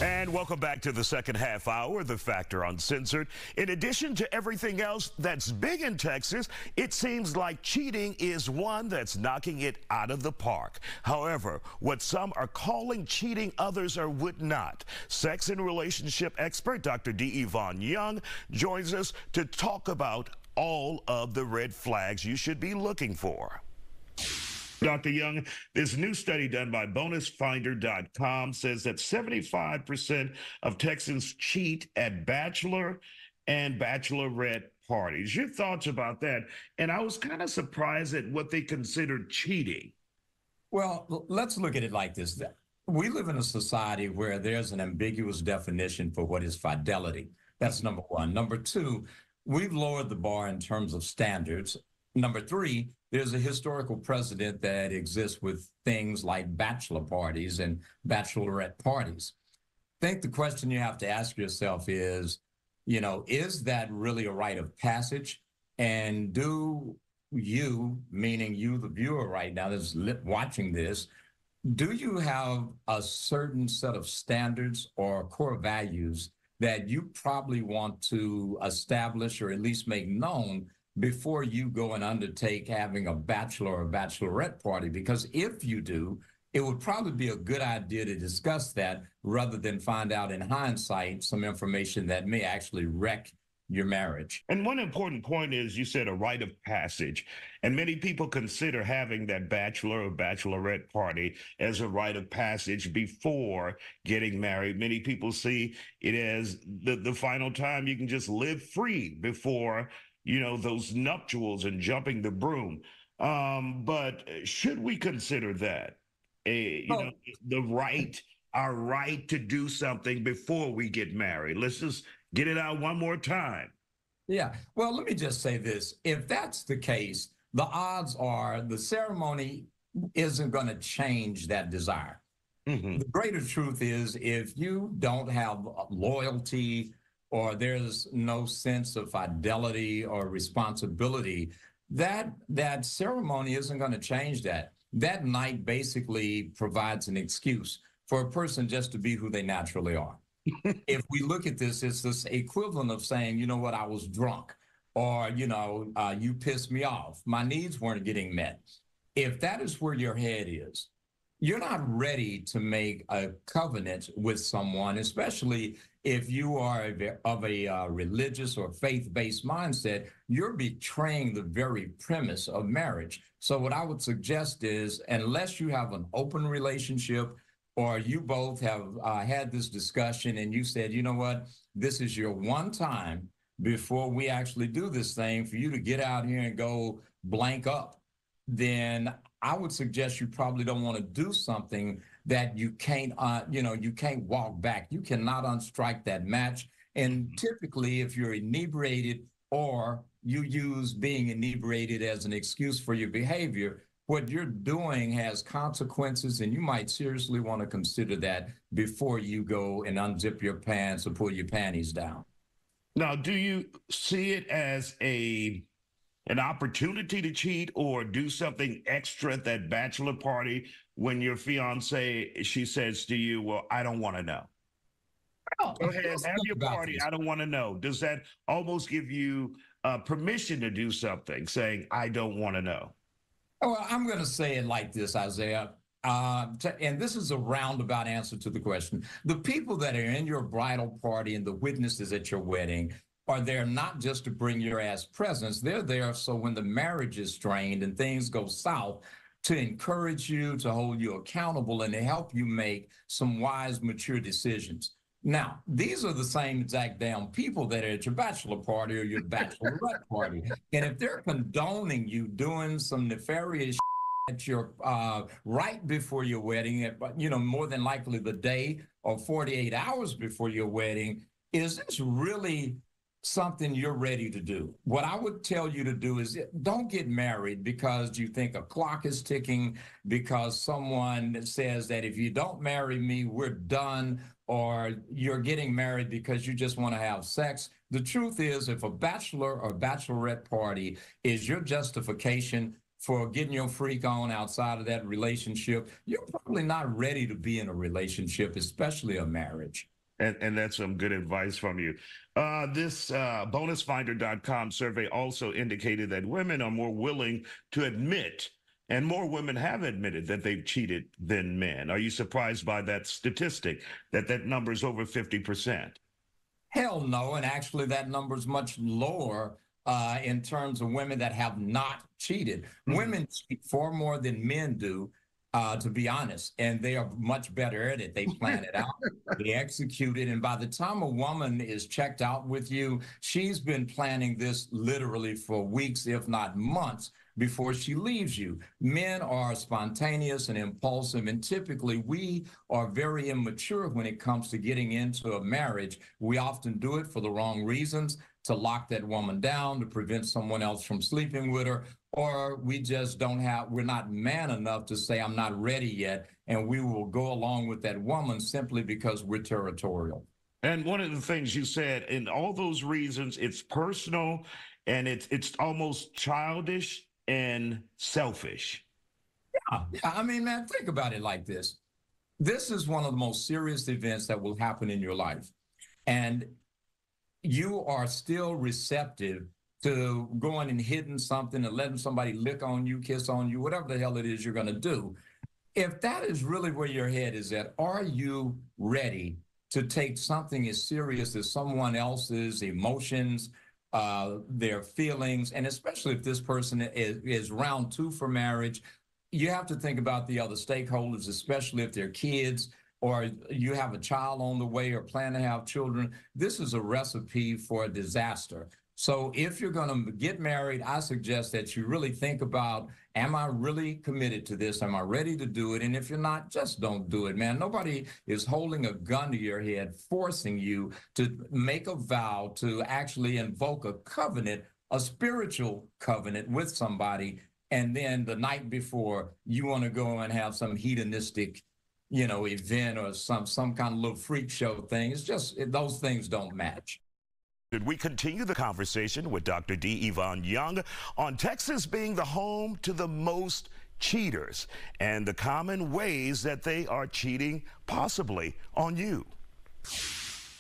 And welcome back to the second half hour of The Factor Uncensored. In addition to everything else that's big in Texas, it seems like cheating is one that's knocking it out of the park. However, what some are calling cheating, others would not. Sex and relationship expert Dr. D. Yvonne Young joins us to talk about all of the red flags you should be looking for. Dr. Young, this new study done by bonusfinder.com says that 75% of Texans cheat at bachelor and bachelorette parties. Your thoughts about that? And I was kind of surprised at what they considered cheating. Well, let's look at it like this. We live in a society where there's an ambiguous definition for what is fidelity. That's number one. Number two, we've lowered the bar in terms of standards. Number three, there's a historical precedent that exists with things like bachelor parties and bachelorette parties. I think the question you have to ask yourself is, is that really a rite of passage? And do you, meaning you, the viewer right now that's watching this, do you have a certain set of standards or core values that you probably want to establish or at least make known before you go and undertake having a bachelor or bachelorette party? Because if you do, it would probably be a good idea to discuss that rather than find out in hindsight some information that may actually wreck your marriage. And one important point is you said a rite of passage, and many people consider having that bachelor or bachelorette party as a rite of passage before getting married. Many people see it as the final time you can just live free before those nuptials and jumping the broom. But should we consider that our right to do something before we get married? Let's just get it out one more time. Yeah. Well, let me just say this. If that's the case, the odds are the ceremony isn't going to change that desire. Mm-hmm. The greater truth is if you don't have loyalty, or there's no sense of fidelity or responsibility, that ceremony isn't going to change that. That night basically provides an excuse for a person just to be who they naturally are. If we look at this, it's this equivalent of saying, you know what, I was drunk, or, you pissed me off. My needs weren't getting met. If that is where your head is, you're not ready to make a covenant with someone, especially if you are of a religious or faith-based mindset. You're betraying the very premise of marriage. So what I would suggest is, unless you have an open relationship or you both have had this discussion and you said, you know what, this is your one time before we actually do this thing for you to get out here and go blank up, then I would suggest you probably don't want to do something that you can't, you can't walk back. You cannot unstrike that match. And typically, if you're inebriated or you use being inebriated as an excuse for your behavior, what you're doing has consequences, and you might seriously want to consider that before you go and unzip your pants or pull your panties down. Now, do you see it as an opportunity to cheat or do something extra at that bachelor party when your fiance, she says to you, well, I don't want to know? Go ahead, have your party. I don't want to know. Does that almost give you permission to do something, saying, I don't want to know? Well, I'm going to say it like this, Isaiah, and this is a roundabout answer to the question. The people that are in your bridal party and the witnesses at your wedding are there not just to bring your ass presents. They're there so when the marriage is strained and things go south, to encourage you, to hold you accountable, and to help you make some wise, mature decisions. Now, these are the same exact damn people that are at your bachelor party or your bachelorette party. And if they're condoning you doing some nefarious at your right before your wedding, more than likely the day or 48 hours before your wedding, is this really something you're ready to do? What I would tell you to do is don't get married because you think a clock is ticking, because someone says that if you don't marry me, we're done, or you're getting married because you just want to have sex. The truth is, if a bachelor or bachelorette party is your justification for getting your freak on outside of that relationship, you're probably not ready to be in a relationship, especially a marriage. And that's some good advice from you. This bonusfinder.com survey also indicated that women are more willing to admit, and more women have admitted that they've cheated than men. Are you surprised by that statistic, that number is over 50%? Hell no, and actually that number is much lower in terms of women that have not cheated. Women cheat far more than men do, to be honest, and they are much better at it. They plan it out, they execute it, and by the time a woman is checked out with you, she's been planning this literally for weeks, if not months, before she leaves you. Men are spontaneous and impulsive, and typically we are very immature when it comes to getting into a marriage. We often do it for the wrong reasons, to lock that woman down, to prevent someone else from sleeping with her, or we just we're not man enough to say, I'm not ready yet, and we will go along with that woman simply because we're territorial. And one of the things you said, in all those reasons, it's personal and it's almost childish and selfish. Yeah, I mean, man, think about it like this. This is one of the most serious events that will happen in your life. And you are still receptive to going and hitting something and letting somebody lick on you, kiss on you, whatever the hell it is you're going to do. If that is really where your head is at, are you ready to take something as serious as someone else's emotions, their feelings, and especially if this person is round two for marriage, you have to think about the other stakeholders, especially if they're kids or you have a child on the way or plan to have children. This is a recipe for a disaster. So if you're going to get married, I suggest that you really think about, am I really committed to this? Am I ready to do it? And if you're not, just don't do it, man. Nobody is holding a gun to your head, forcing you to make a vow to actually invoke a covenant, a spiritual covenant with somebody. And then the night before, you want to go and have some hedonistic, event or some kind of little freak show thing. It's just, those things don't match. We continue the conversation with Dr. D. Yvonne Young on Texas being the home to the most cheaters and the common ways that they are cheating possibly on you.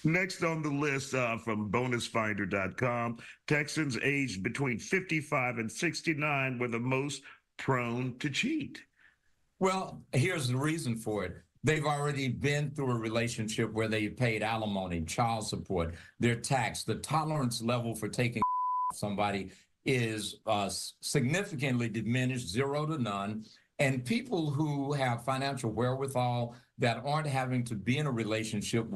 Next on the list from bonusfinder.com, Texans aged between 55 and 69 were the most prone to cheat. Well, here's the reason for it. They've already been through a relationship where they paid alimony, child support, they're taxed. The tolerance level for taking somebody is significantly diminished, 0 to none. And people who have financial wherewithal that aren't having to be in a relationship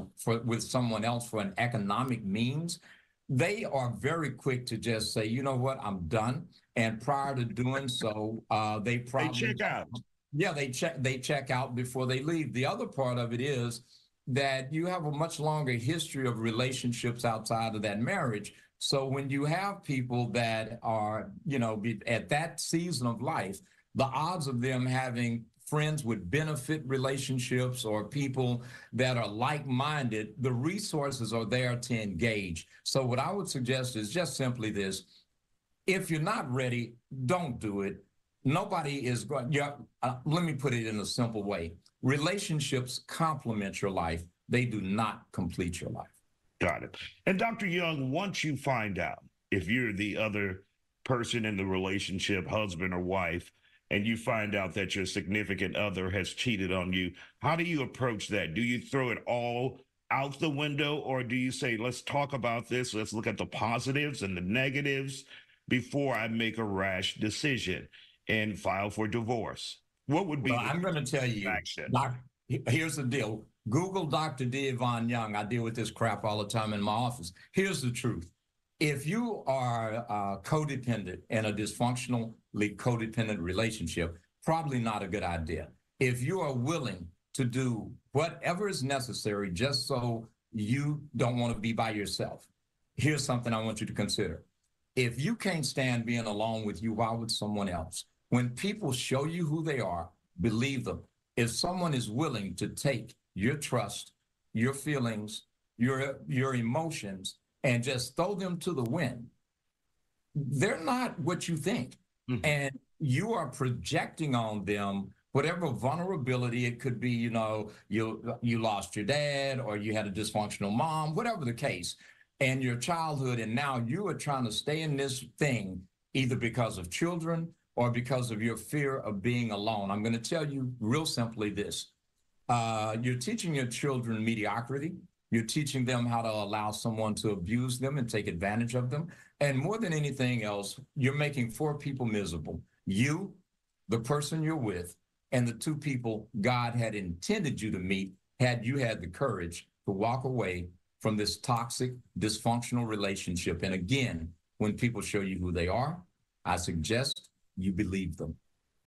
with someone else for an economic means, they are very quick to just say, you know what, I'm done. And prior to doing so, they check out. Yeah, they check out before they leave. The other part of it is that you have a much longer history of relationships outside of that marriage. So when you have people that are, at that season of life, the odds of them having friends with benefit relationships or people that are like-minded, the resources are there to engage. So what I would suggest is just simply this. If you're not ready, don't do it. Nobody is going, let me put it in a simple way. Relationships complement your life. They do not complete your life. Got it. And Dr. Young, once you find out if you're the other person in the relationship, husband or wife, and you find out that your significant other has cheated on you, how do you approach that? Do you throw it all out the window, or do you say, let's talk about this, let's look at the positives and the negatives before I make a rash decision and file for divorce? What would be I'm going to tell you, here's the deal. Google Dr. D. Yvonne Young. I deal with this crap all the time in my office. Here's the truth. If you are codependent in a dysfunctionally codependent relationship, probably not a good idea. If you are willing to do whatever is necessary just so you don't want to be by yourself, here's something I want you to consider. If you can't stand being alone with you, why would someone else? When people show you who they are, believe them. If someone is willing to take your trust, your feelings, your emotions, and just throw them to the wind, they're not what you think. Mm-hmm. And you are projecting on them whatever vulnerability it could be. You know, you lost your dad, or you had a dysfunctional mom, whatever the case, and your childhood, and now you are trying to stay in this thing either because of children or because of your fear of being alone. I'm going to tell you real simply this. You're teaching your children mediocrity. You're teaching them how to allow someone to abuse them and take advantage of them. And more than anything else, you're making 4 people miserable. You, the person you're with, and the 2 people God had intended you to meet had you had the courage to walk away from this toxic, dysfunctional relationship. And again, when people show you who they are, I suggest you believe them.